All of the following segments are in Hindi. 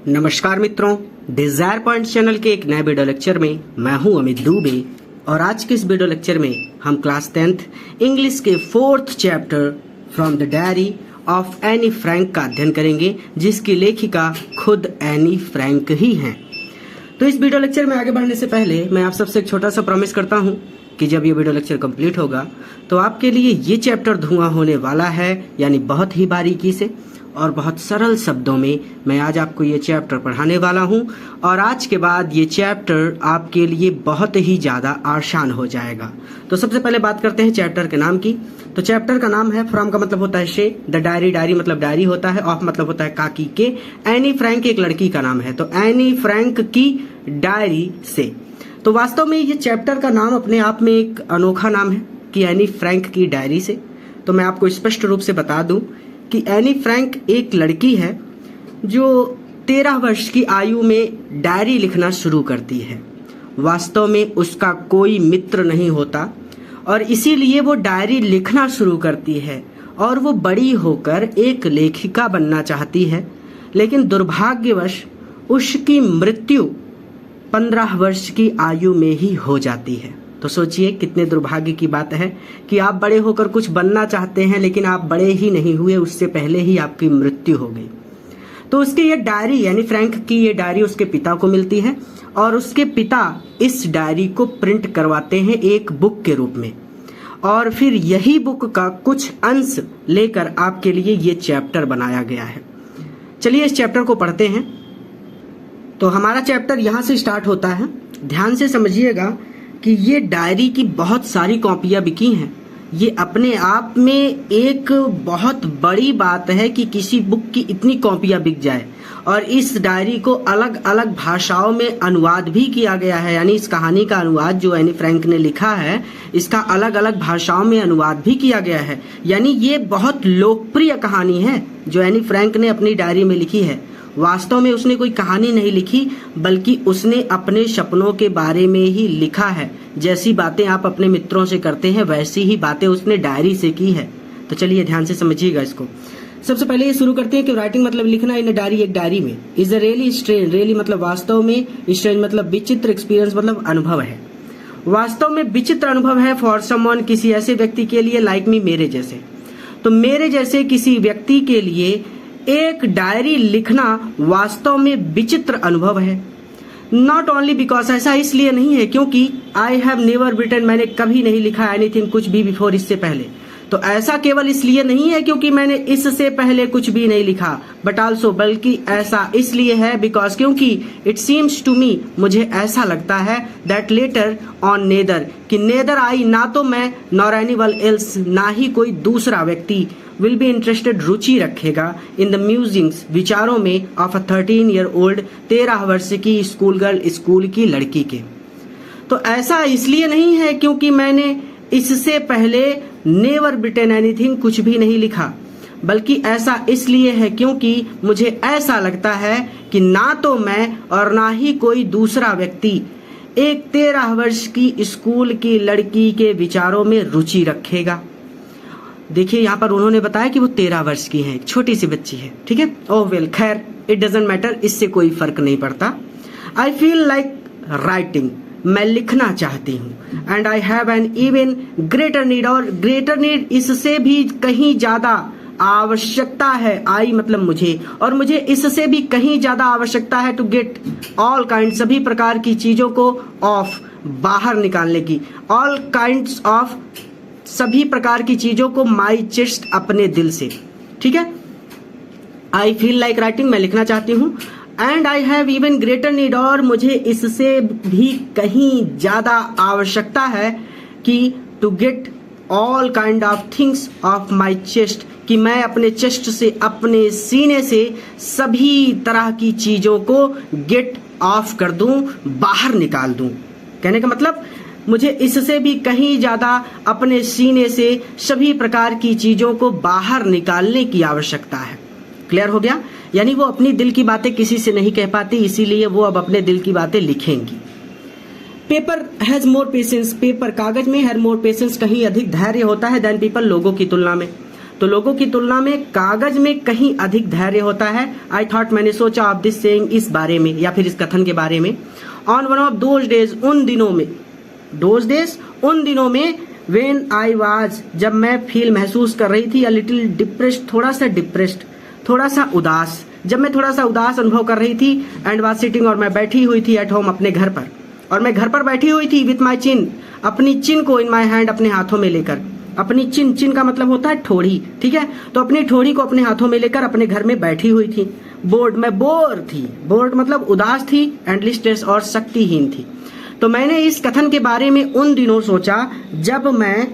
नमस्कार मित्रों, डिजायर पॉइंट चैनल के एक नए वीडियो लेक्चर में मैं हूं अमित दुबे और आज के इस वीडियो लेक्चर में हम क्लास 10th इंग्लिश के 4th chapter from the diary of Anne Frank का अध्ययन करेंगे, जिसकी लेखिका खुद एनी फ्रैंक ही हैं। तो इस वीडियो लेक्चर में आगे बढ़ने से पहले मैं आप सबसे एक छोटा सा प्रॉमिस करता हूं कि जब ये वीडियो लेक्चर कंप्लीट होगा तो आपके लिए ये चैप्टर धुआं होने वाला है, यानी बहुत ही बारीकी से और बहुत सरल शब्दों में मैं आज आपको ये चैप्टर पढ़ाने वाला हूं और आज के बाद ये चैप्टर आपके लिए बहुत ही ज़्यादा आसान हो जाएगा। तो सबसे पहले बात करते हैं चैप्टर के नाम की। तो चैप्टर का नाम है, फ्रॉम का मतलब होता है से, द डायरी, डायरी मतलब डायरी होता है, ऑफ मतलब होता है काकी के, एनी फ्रैंक एक लड़की का नाम है, तो एनी फ्रैंक की डायरी से। तो वास्तव में ये चैप्टर का नाम अपने आप में एक अनोखा नाम है कि एनी फ्रैंक की डायरी से। तो मैं आपको स्पष्ट रूप से बता दूं कि एनी फ्रैंक एक लड़की है जो 13 वर्ष की आयु में डायरी लिखना शुरू करती है। वास्तव में उसका कोई मित्र नहीं होता और इसीलिए वो डायरी लिखना शुरू करती है और वो बड़ी होकर एक लेखिका बनना चाहती है, लेकिन दुर्भाग्यवश उसकी मृत्यु 15 वर्ष की आयु में ही हो जाती है। तो सोचिए कितने दुर्भाग्य की बात है कि आप बड़े होकर कुछ बनना चाहते हैं लेकिन आप बड़े ही नहीं हुए, उससे पहले ही आपकी मृत्यु हो गई। तो उसकी ये डायरी यानी फ्रैंक की ये डायरी उसके पिता को मिलती है और उसके पिता इस डायरी को प्रिंट करवाते हैं एक बुक के रूप में और फिर यही बुक का कुछ अंश लेकर आपके लिए ये चैप्टर बनाया गया है। चलिए इस चैप्टर को पढ़ते हैं। तो हमारा चैप्टर यहाँ से स्टार्ट होता है। ध्यान से समझिएगा कि ये डायरी की बहुत सारी कॉपियां बिकी हैं। ये अपने आप में एक बहुत बड़ी बात है कि किसी बुक की इतनी कॉपियां बिक जाए और इस डायरी को अलग अलग भाषाओं में अनुवाद भी किया गया है। यानी इस कहानी का अनुवाद जो एनी फ्रैंक ने लिखा है, इसका अलग अलग भाषाओं में अनुवाद भी किया गया है। यानी ये बहुत लोकप्रिय कहानी है जो एनी फ्रैंक ने अपनी डायरी में लिखी है। वास्तव में उसने कोई कहानी नहीं लिखी, बल्कि उसने अपने सपनों के बारे में ही लिखा है। जैसी बातें आप अपने मित्रों से करते हैं वैसी ही बातें उसने डायरी से की है। तो चलिए ध्यान से समझिएगा इसको। सबसे पहले ये शुरू करते हैं कि राइटिंग मतलब लिखना इन डायरी, एक डायरी में, is a really strange, really मतलब वास्तव में, स्ट्रेंज मतलब विचित्र, एक्सपीरियंस मतलब अनुभव है। वास्तव में विचित्र अनुभव है फॉर समवन, किसी ऐसे व्यक्ति के लिए, लाइक मी, मेरे जैसे। तो मेरे जैसे किसी व्यक्ति के लिए एक डायरी लिखना वास्तव में विचित्र अनुभव है। नॉट ओनली बिकॉज, ऐसा इसलिए नहीं है क्योंकि आई हैव नेवर रिटन, मैंने कभी नहीं लिखा एनीथिंग, कुछ भी बिफोर, इससे पहले। तो ऐसा केवल इसलिए नहीं है क्योंकि मैंने इससे पहले कुछ भी नहीं लिखा, बट ऑल्सो, बल्कि ऐसा इसलिए है बिकॉज, क्योंकि इट सीम्स टू मी, मुझे ऐसा लगता है, दैट लेटर ऑन नेदर, कि नेदर आई, ना तो मैं, नॉर एनीवन एल्स, ना ही कोई दूसरा व्यक्ति, विल बी इंटरेस्टेड, रुचि रखेगा, इन द म्यूजिंग्स, विचारों में, ऑफ अ 13 ईयर ओल्ड, 13 वर्ष की स्कूल गर्ल, स्कूल की लड़की के। तो ऐसा इसलिए नहीं है क्योंकि मैंने इससे पहले नेवर रिटन एनीथिंग, कुछ भी नहीं लिखा, बल्कि ऐसा इसलिए है क्योंकि मुझे ऐसा लगता है कि ना तो मैं और ना ही कोई दूसरा व्यक्ति एक 13 वर्ष की स्कूल की लड़की के विचारों में रुचि रखेगा। देखिए यहाँ पर उन्होंने बताया कि वो 13 वर्ष की है, एक छोटी सी बच्ची है, ठीक है। ओह वेल, खैर इट डजंट मैटर, इससे कोई फर्क नहीं पड़ता। आई फील लाइक राइटिंग, मैं लिखना चाहती हूँ, and I have an even greater need, और ग्रेटर नीड इससे भी कहीं ज्यादा आवश्यकता है, आई मतलब मुझे, और मुझे इससे भी कहीं ज्यादा आवश्यकता है, टू गेट ऑल काइंड, सभी प्रकार की चीजों को, ऑफ बाहर निकालने की, ऑल काइंड्स ऑफ, सभी प्रकार की चीजों को, माई चेस्ट, अपने दिल से, ठीक है। आई फील लाइक राइटिंग, मैं लिखना चाहती हूँ, and I have even greater need, और मुझे इससे भी कहीं ज्यादा आवश्यकता है कि to get all kind of things off my chest, कि मैं अपने चेस्ट से, अपने सीने से सभी तरह की चीजों को गेट ऑफ कर दूं, बाहर निकाल दूं। कहने का मतलब मुझे इससे भी कहीं ज्यादा अपने सीने से सभी प्रकार की चीजों को बाहर निकालने की आवश्यकता है। क्लियर हो गया? यानी वो अपनी दिल की बातें किसी से नहीं कह पाती, इसीलिए वो अब अपने दिल की बातें लिखेंगी। Paper has more patience, paper कागज में हैज मोर पेशेंस, कहीं अधिक धैर्य होता है देन पीपल, लोगों की तुलना में। तो लोगों की तुलना में कागज में कहीं अधिक धैर्य होता है। आई थॉट, मैंने सोचा ऑफ दिस सेइंग, इस बारे में या फिर इस कथन के बारे में। On one of those days, उन दिनों में, दोज डेज उन दिनों में, व्हेन आई वाज, जब मैं फील महसूस कर रही थी, अ लिटिल डिप्रेस्ड, थोड़ा सा डिप्रेस्ड, थोड़ा सा उदास, जब मैं थोड़ा सा उदास अनुभव कर रही थी, एंड वाज सिटिंग, और मैं बैठी हुई थी, एट होम, अपने घर पर, और मैं घर पर बैठी हुई थी, विथ माई चिन, अपनी चिन को, इन माई हैंड, अपने हाथों में लेकर, अपनी चिन, चिन का मतलब होता है ठोड़ी, ठीक है, तो अपनी ठोड़ी को अपने हाथों में लेकर अपने घर में बैठी हुई थी। बोर्ड, मैं बोर थी, बोर्ड मतलब उदास थी, एंड लिस्टलेस और शक्तिहीन थी। तो मैंने इस कथन के बारे में उन दिनों सोचा जब मैं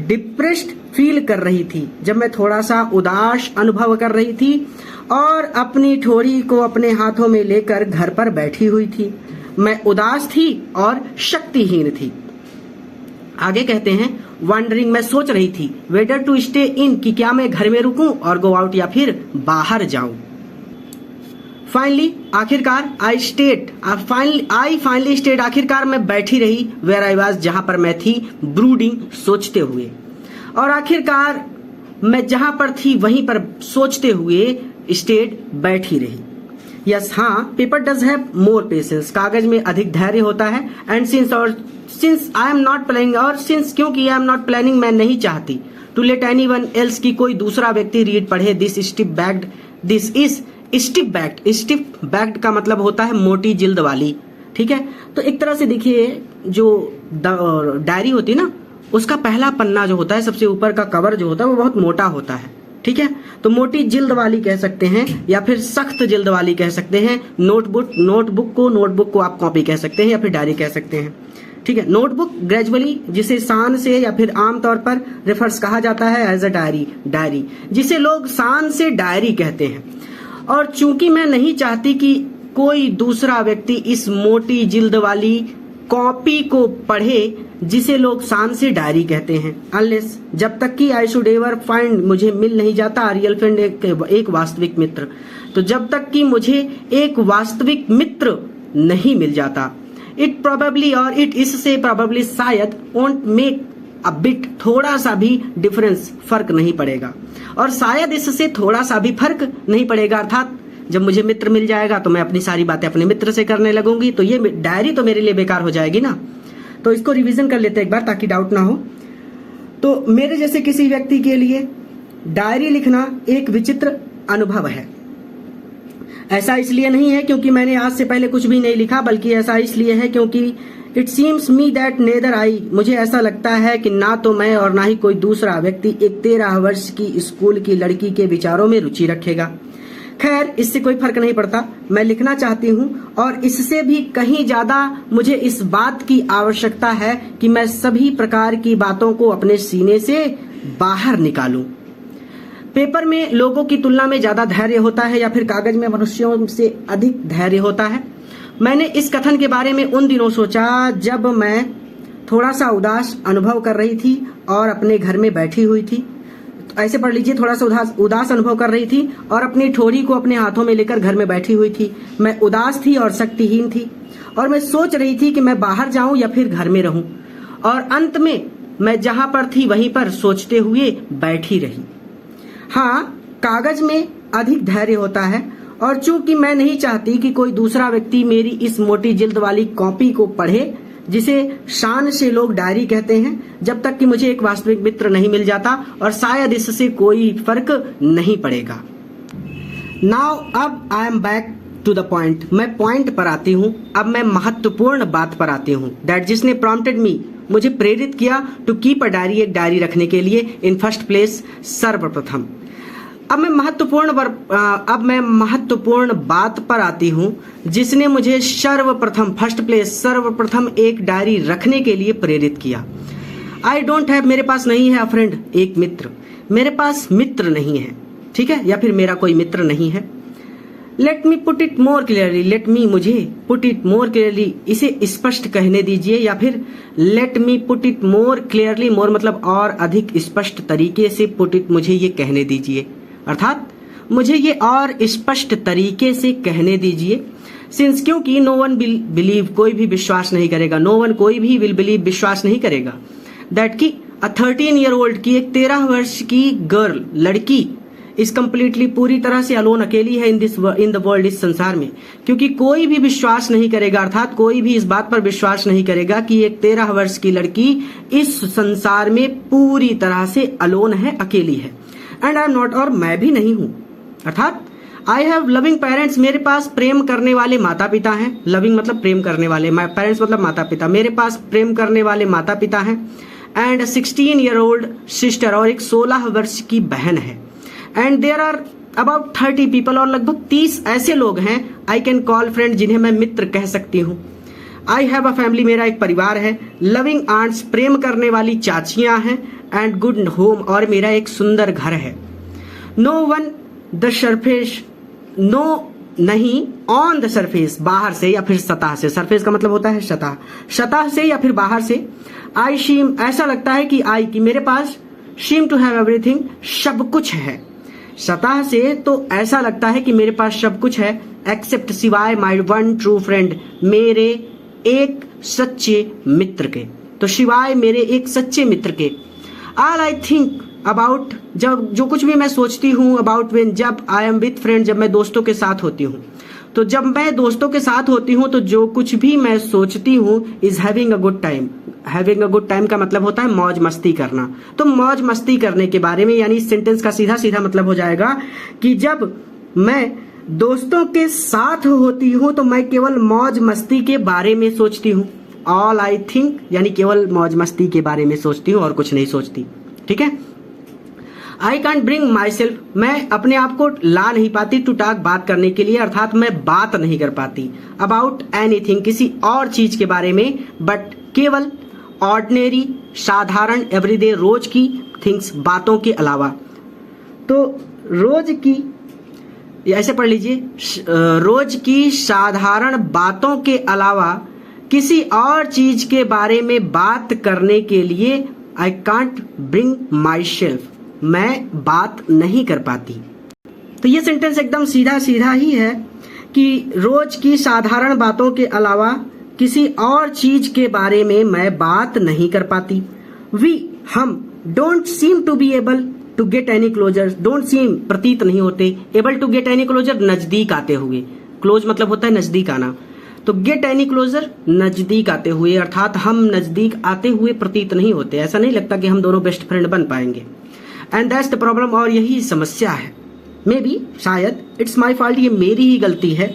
डिप्रेस्ड फील कर रही थी, जब मैं थोड़ा सा उदास अनुभव कर रही थी और अपनी ठोड़ी को अपने हाथों में लेकर घर पर बैठी हुई थी। मैं उदास थी और शक्तिहीन थी। आगे कहते हैं, वंडरिंग, मैं सोच रही थी, वेदर टू स्टे इन, कि क्या मैं घर में रुकूं, और गो आउट, या फिर बाहर जाऊं। फाइनली, आखिरकार, आई फाइनली स्टेड, आखिरकार मैं बैठी रही, वेयर आई वाज, जहां पर मैं थी, ब्रूडिंग, सोचते हुए, और आखिरकार मैं जहां पर थी वहीं पर सोचते हुए स्टेड, बैठी रही। यस, हाँ, paper does have more patience, कागज में अधिक धैर्य होता है, and since I am not planning, और सिंस, क्योंकि आई एम नॉट प्लानिंग, मैं नहीं चाहती, टू लेट एनीवन एल्स, की कोई दूसरा व्यक्ति रीड, पढ़े, this is stiff bagged, stiff bagged का मतलब होता है मोटी जिल्द वाली, ठीक है। तो एक तरह से देखिए, जो डायरी होती है ना, उसका पहला पन्ना जो होता है, सबसे ऊपर का कवर जो होता है, वो बहुत मोटा होता है, ठीक है। तो मोटी जिल्द वाली कह सकते हैं, या फिर सख्त जिल्द वाली कह सकते हैं। नोटबुक को आप कॉपी कह सकते हैं, या फिर डायरी कह सकते हैं, ठीक है। नोटबुक ग्रेजुअली, जिसे शान से या फिर आमतौर पर रेफर्स कहा जाता है एज अ डायरी, जिसे लोग शान से डायरी कहते हैं। और चूंकि मैं नहीं चाहती कि कोई दूसरा व्यक्ति इस मोटी जिल्द वाली कॉपी को पढ़े, जिसे लोग शान से डायरी कहते हैं, अनलेस, जब तक कि आई शुड एवर फाइंड, मुझे मिल नहीं जाता, रियल फ्रेंड, एक वास्तविक मित्र, तो जब तक कि मुझे एक वास्तविक मित्र नहीं मिल जाता। इट प्रोबेबली, और इट, इससे प्रोबेबली, शायद, वोंट मेक अ बिट, थोड़ा सा भी डिफरेंस, फर्क नहीं पड़ेगा, और शायद इससे थोड़ा सा भी फर्क नहीं पड़ेगा, अर्थात जब मुझे मित्र मिल जाएगा तो मैं अपनी सारी बातें अपने मित्र से करने लगूंगी, तो ये डायरी तो मेरे लिए बेकार हो जाएगी ना। तो इसको रिवीजन कर लेते हैं एक बार, ताकि डाउट ना हो। तो मेरे जैसे किसी व्यक्ति के लिए डायरी लिखना एक विचित्र अनुभव है। ऐसा इसलिए नहीं है क्योंकि मैंने आज से पहले कुछ भी नहीं लिखा, बल्कि ऐसा इसलिए है क्योंकि it seems me that neither I, मुझे ऐसा लगता है कि ना तो मैं और ना ही कोई दूसरा व्यक्ति एक 13 वर्ष की स्कूल की लड़की के विचारों में रुचि रखेगा। खैर, इससे कोई फर्क नहीं पड़ता, मैं लिखना चाहती हूँ, और इससे भी कहीं ज्यादा मुझे इस बात की आवश्यकता है कि मैं सभी प्रकार की बातों को अपने सीने से बाहर निकालूं। पेपर में लोगों की तुलना में ज्यादा धैर्य होता है, या फिर कागज में मनुष्यों से अधिक धैर्य होता है। मैंने इस कथन के बारे में उन दिनों सोचा जब मैं थोड़ा सा उदास अनुभव कर रही थी और अपने घर में बैठी हुई थी। ऐसे पढ़ लीजिए, थोड़ा सा उदास अनुभव कर रही थी और अपनी ठोड़ी को अपने हाथों में लेकर घर में बैठी हुई थी। मैं उदास थी और शक्तिहीन थी, और मैं सोच रही थी कि मैं बाहर जाऊं या फिर घर में रहूं, और अंत में मैं जहां पर थी वहीं पर सोचते हुए बैठी रही। हाँ, कागज में अधिक धैर्य होता है, और चूंकि मैं नहीं चाहती कि कोई दूसरा व्यक्ति मेरी इस मोटी जिल्द वाली कॉपी को पढ़े, जिसे शान से लोग डायरी कहते हैं, जब तक कि मुझे एक वास्तविक मित्र नहीं मिल जाता, और शायद इससे कोई फर्क नहीं पड़ेगा। नाउ, अब I am back to the point, मैं पॉइंट पर आती हूँ, अब मैं महत्वपूर्ण बात पर आती हूँ। दैट, जिसने प्रॉम्प्टेड मी, मुझे प्रेरित किया टू कीप अ डायरी, एक डायरी रखने के लिए, इन फर्स्ट प्लेस, सर्वप्रथम। अब मैं महत्वपूर्ण बात पर आती हूँ, जिसने मुझे सर्वप्रथम, फर्स्ट प्लेस, सर्वप्रथम एक डायरी रखने के लिए प्रेरित किया। आई डोंट हैव, मेरे पास नहीं है, अ फ्रेंड, एक मित्र, मेरे पास मित्र नहीं है, ठीक है, या फिर मेरा कोई मित्र नहीं है। Late me put it more clearly, let me, मुझे, पुट इट मोर क्लियरली, इसे स्पष्ट कहने दीजिए, या फिर let me put it more clearly, more मतलब और अधिक स्पष्ट तरीके से, पुट इट, मुझे ये कहने दीजिए, अर्थात मुझे ये और स्पष्ट तरीके से कहने दीजिए। सिंस, क्योंकि नो वन बिलीव, कोई भी विश्वास नहीं करेगा, नो वन, कोई भी विल बिलीव, विश्वास नहीं करेगा, दैट की 13 ईयर ओल्ड की, एक 13 वर्ष की गर्ल, लड़की इस कंप्लीटली पूरी तरह से अलोन, अकेली है इन द वर्ल्ड, इस संसार में। क्योंकि कोई भी विश्वास नहीं करेगा, अर्थात कोई भी इस बात पर विश्वास नहीं करेगा कि एक 13 वर्ष की लड़की इस संसार में पूरी तरह से अलोन है, अकेली है। एंड आई एम नॉट, और मैं भी नहीं हूं। अर्थात आई हैव लविंग पेरेंट्स, मेरे पास प्रेम करने वाले माता पिता हैं। लविंग मतलब प्रेम करने वाले, पेरेंट्स मतलब माता पिता, मेरे पास प्रेम करने वाले माता पिता हैं। एंड 16 ईयर ओल्ड सिस्टर, और एक 16 वर्ष की बहन है। And there are about 30 people, और लगभग 30 ऐसे लोग हैं आई कैन कॉल फ्रेंड, जिन्हें मैं मित्र कह सकती हूँ। आई हैव अ फैमिली, मेरा एक परिवार है। लविंग आंट्स, प्रेम करने वाली चाचियां हैं। एंड गुड होम, और मेरा एक सुंदर घर है। No one the surface, no नहीं, ऑन द सरफेस, बाहर से या फिर सतह से। सरफेस का मतलब होता है सतह, सतह से या फिर बाहर से। आई शीम, ऐसा लगता है कि आई, कि मेरे पास, शीम टू हैव एवरीथिंग, सब कुछ है। सतह से तो ऐसा लगता है कि मेरे पास सब कुछ है, एक्सेप्ट, सिवाय, माई वन ट्रू फ्रेंड, मेरे एक सच्चे मित्र के। तो सिवाय मेरे एक सच्चे मित्र के। ऑल आई थिंक अबाउट, जब जो कुछ भी मैं सोचती हूँ, अबाउट व्हेन, जब आई एम विथ फ्रेंड, जब मैं दोस्तों के साथ होती हूँ। तो जब मैं दोस्तों के साथ होती हूँ तो जो कुछ भी मैं सोचती हूँ is having a good time. Having a good time का मतलब होता है मौज मस्ती करना। तो मौज मस्ती करने के बारे में, यानी इस सेंटेंस का सीधा सीधा मतलब हो जाएगा कि जब मैं दोस्तों के साथ होती हूँ तो मैं केवल मौज मस्ती के बारे में सोचती हूँ। ऑल आई थिंक, यानी केवल मौज मस्ती के बारे में सोचती हूँ और कुछ नहीं सोचती। ठीक है। I can't bring my self, मैं अपने आप को ला नहीं पाती, टू टॉक, बात करने के लिए, अर्थात मैं बात नहीं कर पाती। अबाउट एनीथिंग, किसी और चीज के बारे में, बट केवल ऑर्डिनरी, साधारण, एवरीडे, रोज की थिंग्स, बातों के अलावा। तो रोज की, ऐसे पढ़ लीजिए, रोज की साधारण बातों के अलावा किसी और चीज के बारे में बात करने के लिए I can't bring my self, मैं बात नहीं कर पाती। तो ये सेंटेंस एकदम सीधा सीधा ही है कि रोज की साधारण बातों के अलावा किसी और चीज के बारे में मैं बात नहीं कर पाती। वी, हम, don't seem to be able to get any closer, don't seem प्रतीत नहीं होते, able to get any closer नजदीक आते हुए, क्लोज मतलब होता है नजदीक आना, तो गेट एनी क्लोजर नजदीक आते हुए, अर्थात हम नजदीक आते हुए प्रतीत नहीं होते, ऐसा नहीं लगता कि हम दोनों बेस्ट फ्रेंड बन पाएंगे। एंड दैट्स द प्रॉब्लम, और यही समस्या है। मे बी, शायद, इट्स माई फॉल्ट, ये मेरी ही गलती है।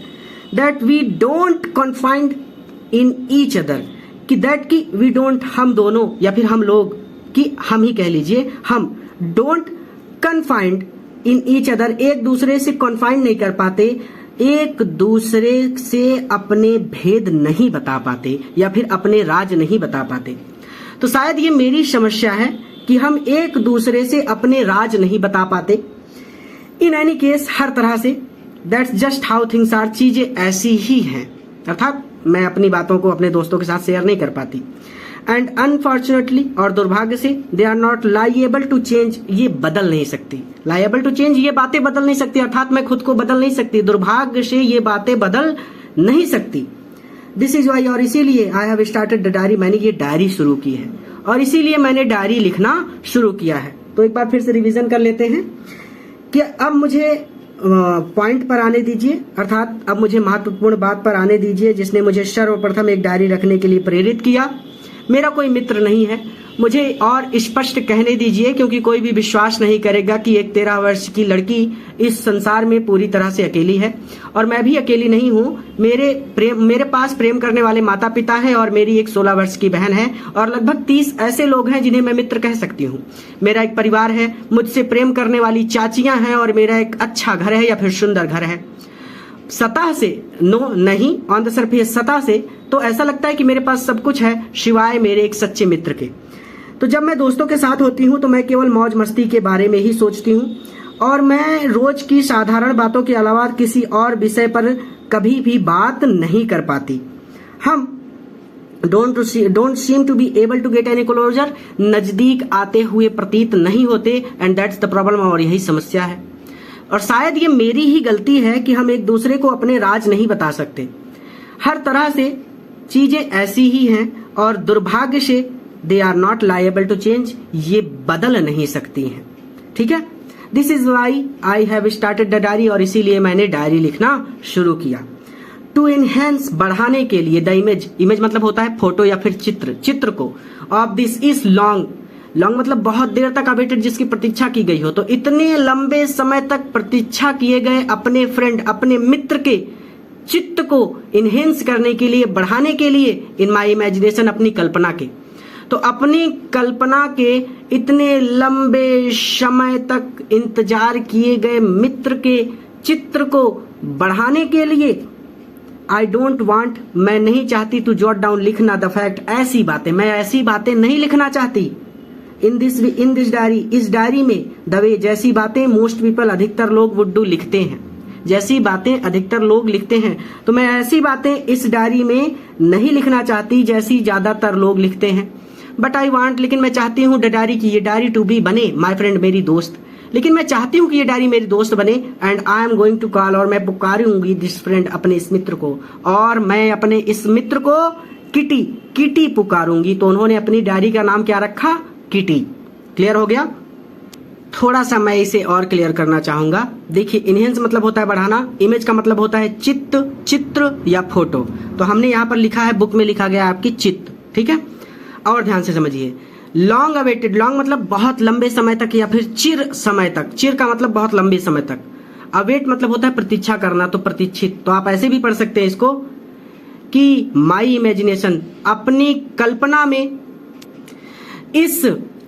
That we don't confined in each other, कि दैट की वी डोंट, हम दोनों, या फिर हम लोग, कि हम ही कह लीजिए, हम don't confined in each other, एक दूसरे से कन्फाइंड नहीं कर पाते, एक दूसरे से अपने भेद नहीं बता पाते, या फिर अपने राज नहीं बता पाते। तो शायद ये मेरी समस्या है कि हम एक दूसरे से अपने राज नहीं बता पाते। इन एनी केस, हर तरह से, that's just how things are, चीजें ऐसी ही हैं, अर्थात मैं अपनी बातों को अपने दोस्तों के साथ शेयर नहीं कर पाती। एंड अनफॉर्चुनेटली, और दुर्भाग्य से, they are not liable to change, ये बदल नहीं सकती। लाइएबल टू चेंज, ये बातें बदल नहीं सकती, अर्थात मैं खुद को बदल नहीं सकती, दुर्भाग्य से ये बातें बदल नहीं सकती। दिस इज वाई, और इसीलिए आई हैव स्टार्टेड द डायरी, मैंने ये डायरी शुरू की है, और इसीलिए मैंने डायरी लिखना शुरू किया है। तो एक बार फिर से रिवीजन कर लेते हैं कि अब मुझे पॉइंट पर आने दीजिए, अर्थात अब मुझे महत्वपूर्ण बात पर आने दीजिए जिसने मुझे सर्वप्रथम एक डायरी रखने के लिए प्रेरित किया। मेरा कोई मित्र नहीं है, मुझे और स्पष्ट कहने दीजिए, क्योंकि कोई भी विश्वास नहीं करेगा कि एक 13 वर्ष की लड़की इस संसार में पूरी तरह से अकेली है, और मैं भी अकेली नहीं हूँ। मेरे पास प्रेम करने वाले माता पिता हैं, और मेरी एक 16 वर्ष की बहन है, और लगभग 30 ऐसे लोग हैं जिन्हें मैं मित्र कह सकती हूँ। मेरा एक परिवार है, मुझसे प्रेम करने वाली चाचियां हैं, और मेरा एक अच्छा घर है या फिर सुंदर घर है। सतह से, नो नहीं, ऑन द सरफेस, सतह से तो ऐसा लगता है कि मेरे पास सब कुछ है सिवाय मेरे एक सच्चे मित्र के। तो जब मैं दोस्तों के साथ होती हूँ तो मैं केवल मौज मस्ती के बारे में ही सोचती हूँ, और मैं रोज की साधारण बातों के अलावा किसी और विषय पर कभी भी बात नहीं कर पाती। हम don't seem to be able to get any closer, नजदीक आते हुए प्रतीत नहीं होते, एंड दैट्स द प्रॉब्लम, और यही समस्या है। और शायद ये मेरी ही गलती है कि हम एक दूसरे को अपने राज नहीं बता सकते। हर तरह से चीजें ऐसी ही हैं, और दुर्भाग्य से they are not liable to change, ये बदल नहीं सकती हैं, ठीक है। This is why I have started the diary, और इसीलिए मैंने डायरी लिखना शुरू किया। टू एनहेंस, बढ़ाने के लिए, द इमेज, इमेज मतलब होता है फोटो या फिर चित्र, चित्र को, of this is long, long मतलब बहुत देर तक अवेटेड, जिसकी प्रतीक्षा की गई हो, तो इतने लंबे समय तक प्रतीक्षा किए गए अपने फ्रेंड, अपने मित्र के चित्त को इनहेंस करने के लिए, बढ़ाने के लिए, इन माई इमेजिनेशन, अपनी कल्पना के, तो अपनी कल्पना के इतने लंबे समय तक इंतजार किए गए मित्र के चित्र को बढ़ाने के लिए, आई डोंट वांट, मैं नहीं चाहती, टू जॉट डाउन, लिखना, द फैक्ट, ऐसी बातें, मैं ऐसी बातें नहीं लिखना चाहती, इन दिस डायरी, इस डायरी में, द वे, जैसी बातें, मोस्ट पीपल, अधिकतर लोग, वुड डू, लिखते हैं, जैसी बातें अधिकतर लोग लिखते हैं, तो मैं ऐसी बातें इस डायरी में नहीं लिखना चाहती जैसी ज्यादातर लोग लिखते हैं। बट आई वांट, लेकिन मैं चाहती हूँ, द डायरी की, ये डायरी, टू बी, बने, माई फ्रेंड, मेरी दोस्त, लेकिन मैं चाहती हूँ कि ये डायरी मेरी दोस्त बने, and I am going to call, और मैं पुकारूंगी दिस फ्रेंड, अपने इस मित्र को, और मैं अपने इस मित्र को किटी, किटी पुकारूंगी, तो उन्होंने अपनी डायरी का नाम क्या रखा, किटी। क्लियर हो गया। थोड़ा सा मैं इसे और क्लियर करना चाहूंगा। देखिए, इनहेंस मतलब होता है बढ़ाना, इमेज का मतलब होता है चित्र, चित्र या फोटो, तो हमने यहाँ पर लिखा है, बुक में लिखा गया है आपकी चित्र, ठीक है। और ध्यान से समझिए, लॉन्ग अवेटेड, लॉन्ग मतलब बहुत लंबे समय तक या फिर चिर समय तक, चिर का मतलब बहुत लंबे समय तक, अवेट मतलब होता है प्रतीक्षा करना, तो प्रतीक्षित, तो आप ऐसे भी पढ़ सकते हैं इसको कि माई इमेजिनेशन, अपनी कल्पना में इस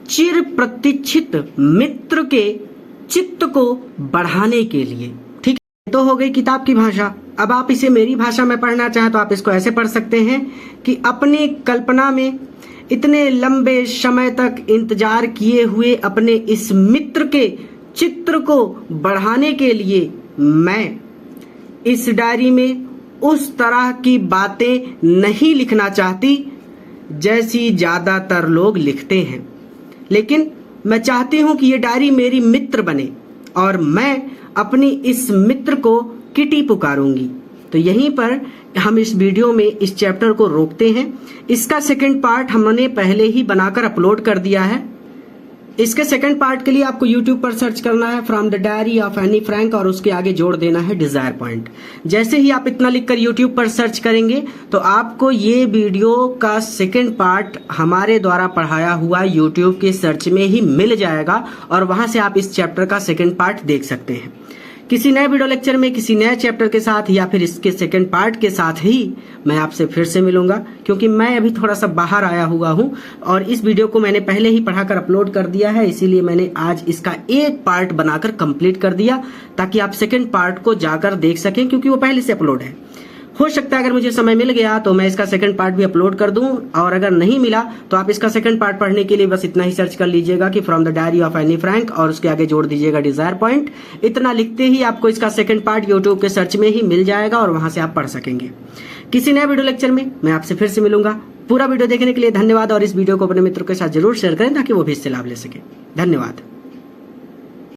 चिर प्रतीक्षित मित्र के चित्त को बढ़ाने के लिए, ठीक है। तो हो गई किताब की भाषा। अब आप इसे मेरी भाषा में पढ़ना चाहें तो आप इसको ऐसे पढ़ सकते हैं कि अपनी कल्पना में इतने लंबे समय तक इंतजार किए हुए अपने इस मित्र के चित्र को बढ़ाने के लिए मैं इस डायरी में उस तरह की बातें नहीं लिखना चाहती जैसी ज्यादातर लोग लिखते हैं, लेकिन मैं चाहती हूं कि ये डायरी मेरी मित्र बने और मैं अपनी इस मित्र को किटी पुकारूंगी। तो यहीं पर हम इस वीडियो में इस चैप्टर को रोकते हैं। इसका सेकंड पार्ट हमने पहले ही बनाकर अपलोड कर दिया है। इसके सेकंड पार्ट के लिए आपको YouTube पर सर्च करना है from the diary of Anne Frank और उसके आगे जोड़ देना है डिजायर पॉइंट। जैसे ही आप इतना लिखकर YouTube पर सर्च करेंगे तो आपको ये वीडियो का सेकंड पार्ट हमारे द्वारा पढ़ाया हुआ YouTube के सर्च में ही मिल जाएगा और वहां से आप इस चैप्टर का सेकंड पार्ट देख सकते हैं। किसी नए वीडियो लेक्चर में किसी नए चैप्टर के साथ या फिर इसके सेकंड पार्ट के साथ ही मैं आपसे फिर से मिलूंगा, क्योंकि मैं अभी थोड़ा सा बाहर आया हुआ हूं और इस वीडियो को मैंने पहले ही पढ़ाकर अपलोड कर दिया है, इसीलिए मैंने आज इसका एक पार्ट बनाकर कंप्लीट कर दिया ताकि आप सेकंड पार्ट को जाकर देख सकें, क्योंकि वो पहले से अपलोड है। हो सकता है अगर मुझे समय मिल गया तो मैं इसका सेकंड पार्ट भी अपलोड कर दूं, और अगर नहीं मिला तो आप इसका सेकंड पार्ट पढ़ने के लिए बस इतना ही सर्च कर लीजिएगा कि from the diary of Anne Frank और उसके आगे जोड़ दीजिएगा डिजायर पॉइंट। इतना लिखते ही आपको इसका सेकंड पार्ट यूट्यूब के सर्च में ही मिल जाएगा और वहां से आप पढ़ सकेंगे। किसी नए वीडियो लेक्चर में मैं आपसे फिर से मिलूंगा। पूरा वीडियो देखने के लिए धन्यवाद और इस वीडियो को अपने मित्रों के साथ जरूर शेयर करें ताकि वो भी इससे लाभ ले सके। धन्यवाद।